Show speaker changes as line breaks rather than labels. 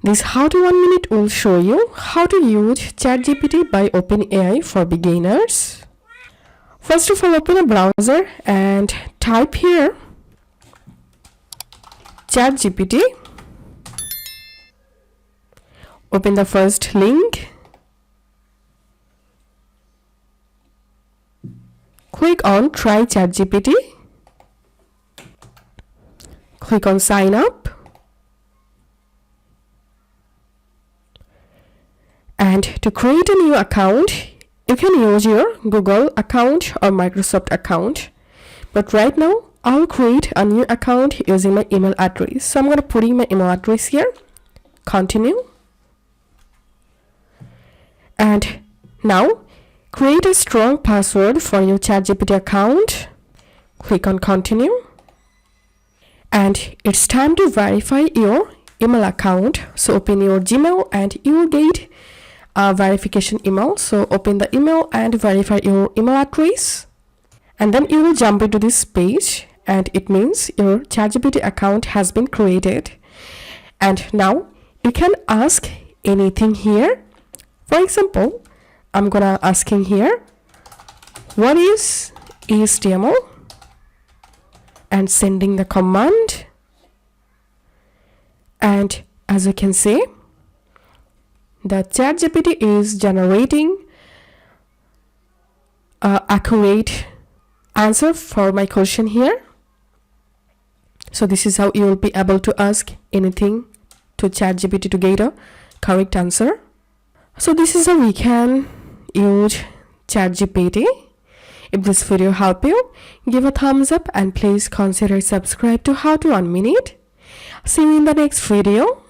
This How to 1 Minute will show you how to use ChatGPT by OpenAI for beginners. First of all, open a browser and type here ChatGPT. Open the first link. Click on Try ChatGPT. Click on Sign Up. And to create a new account, you can use your Google account or Microsoft account. But right now, I'll create a new account using my email address. So I'm going to put in my email address here. Continue. And now, create a strong password for your ChatGPT account. Click on Continue. And it's time to verify your email account. So open your Gmail and you will get a verification email. So open the email and verify your email address. And then you will jump into this page and it means your ChatGPT account has been created. And now you can ask anything here. For example, I'm gonna asking here, what is HTML? And sending the command. And as you can see, the ChatGPT is generating an accurate answer for my question here. So this is how you will be able to ask anything to ChatGPT to get a correct answer. So this is how we can use ChatGPT. If this video helped you, give a thumbs up and please consider subscribe to How to 1 Minute. See you in the next video.